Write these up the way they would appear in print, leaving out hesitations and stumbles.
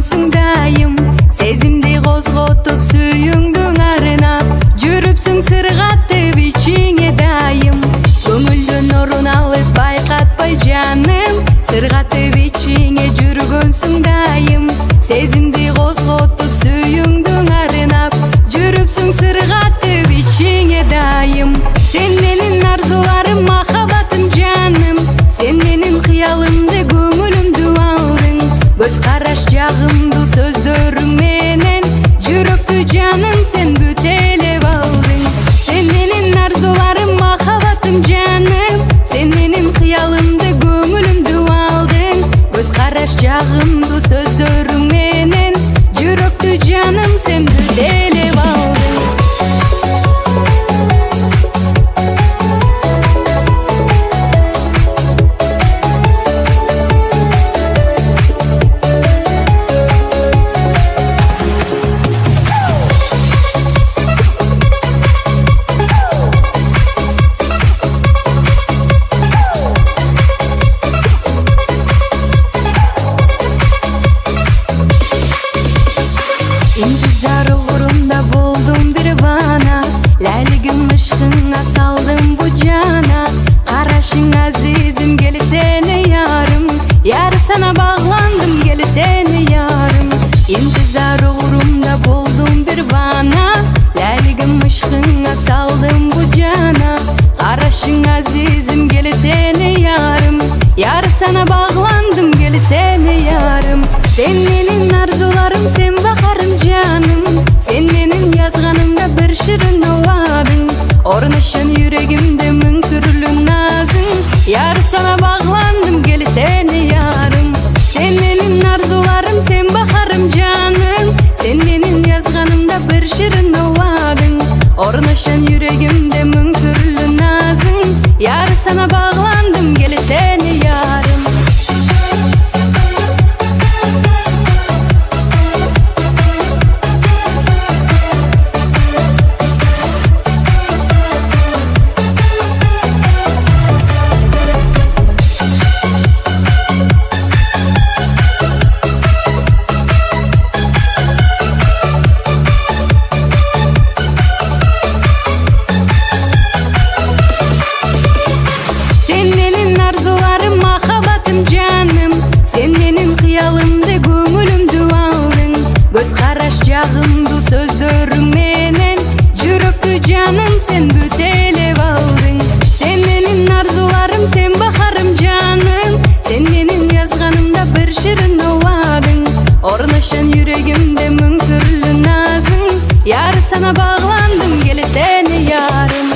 жүргөнсүң дайым, сезимди козготуп сүйүңдүң арынап, жүрүпсүң сыргатып ичиңе дайым. Көңүлдөн орун алып байкатпай жаным, сыргатып ичиңе жүргөнсүң дайым, сезимди козготуп сүйүңдүң арынап, жүрүпсүң сыргатып ичиңе дайым. Сен менин арзуларым, махаббатым жаным, сен менин кыялымды, көңүлүмдү алдың. Көз караш жагымдуу сөздөрүң менен, жүрөктү жаным сен бүтелеп алдың. Сен менин арзуларым, махаббатым жаным, сен менин кыялымды, көңүлүмдү алдың. Көз караш жагымдуу сөздөрүң менен, жүрөктү жаным сен бүтелеп алдың. İntizar uğrunda buldum bir bana, laliğim ışkına saldım bu cana. Karaşın azizim gel seni yarım, yar sana bağlandım gel seni yarım. İntizar uğrunda buldum bir bana, laliğim ışkına saldım bu cana. Karaşın azizim gel seni yarım, yar sana bağlandım gel seni yarım. Sen menin arzularım, sen bakarım canım, sen menin yazganımda bir şirin ovadın. Ornaşın yüreğimde mün türlü nazın, yar sana bağlandım gel seni yarım. Sen menin arzularım, sen bakarım canım, sen menin yazganımda bir şirin ovadın. Ornaşın yüreğimde mün türlü nazın, yar sana bağlandım gel seni yarım. Жагымдуу сөздөрүң менен, жүрөктү жаным сен бүтелеп алдың. Сен менин арзуларым, сен бахарым жаным, сен менин жазганымда бир ширин овадың. Орношон жүрөгүмдө миң түрлүү назың, яр сана багландым кел сени ярым.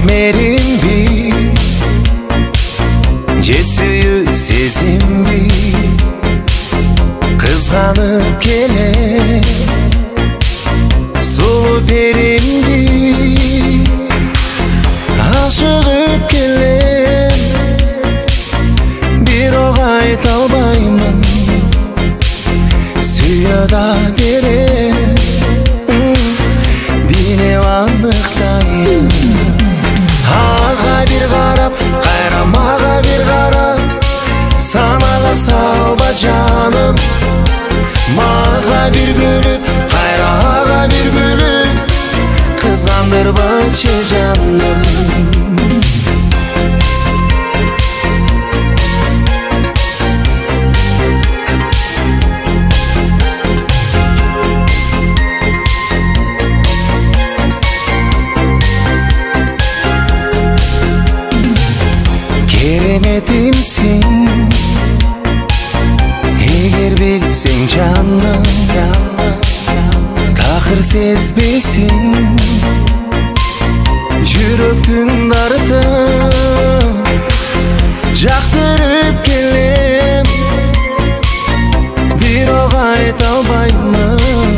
merimbi же сүйүү сезимби кызганып келем сулуу перимди ашыгып келем бирок айта албаймын сүйө да берем билеп андыктайын ага бир карап кайра мага бир карап санага салба жаным мага бир күлүп кайра ага бир күлүп кызгандырбачы жаным Keremetimsin eğer bilsen canım Takır sezbeysin Жүрөктүн дартын жактырып келем бирок айта албаймын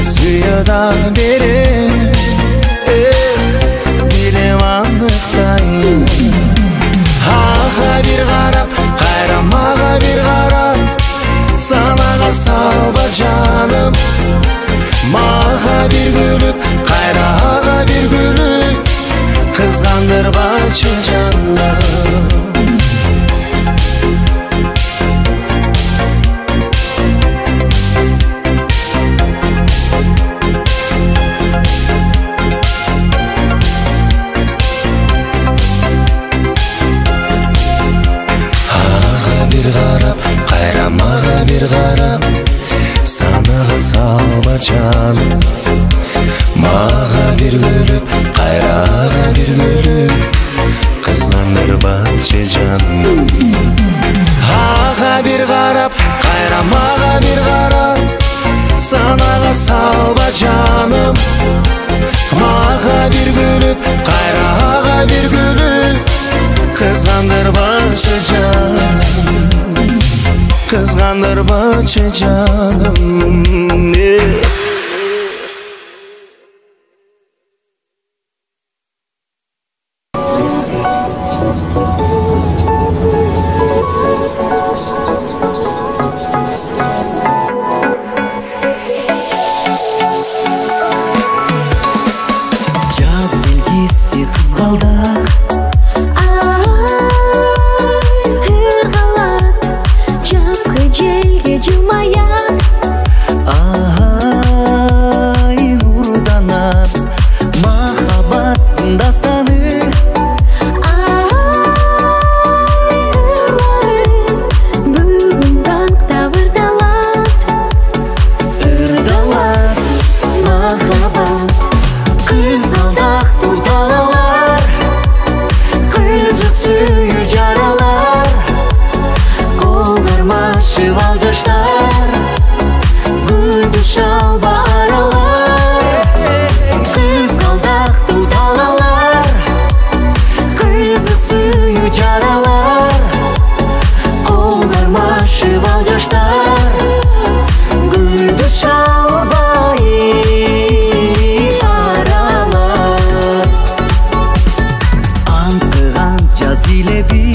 сүйө да берем билем андыктайын ага бир карап кайра мага бир карап санага салба жаным мага бир күлүп кайра ага бир күлүп кызгандырбачы жаным Кайра мага бир карап санага салба жаным мага бир күлүп кайра ага бир күлүп кызгандырбачы жаным ага бир карап кайра мага бир карап санага салба жаным мага бир күлүп кайра ага бир күлүп кызгандырбачы жаным kızgandırбачы жаным Жаз белгиси кызгалдак Желге жылмаяк Ай нурданат махаббаттын дастаны бүгүн таңда ырдалат махаббат кызгалдак бул таналар кызык сүйүү жаралар колдармашып ал жаштар гүлдү шалба аралар кызгалдактуу таналар кызык сүйүү жаралар колдармашып ал жаштар гүлдү шалба аралар антыган жаз илеби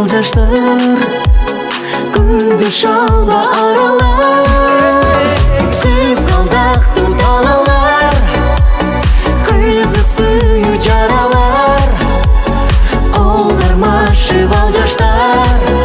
ал жаштар, күндү шалба аралар. Кызгалдактуу талалар, кызык сүйүү жаралар, колдар машып ал жаштар.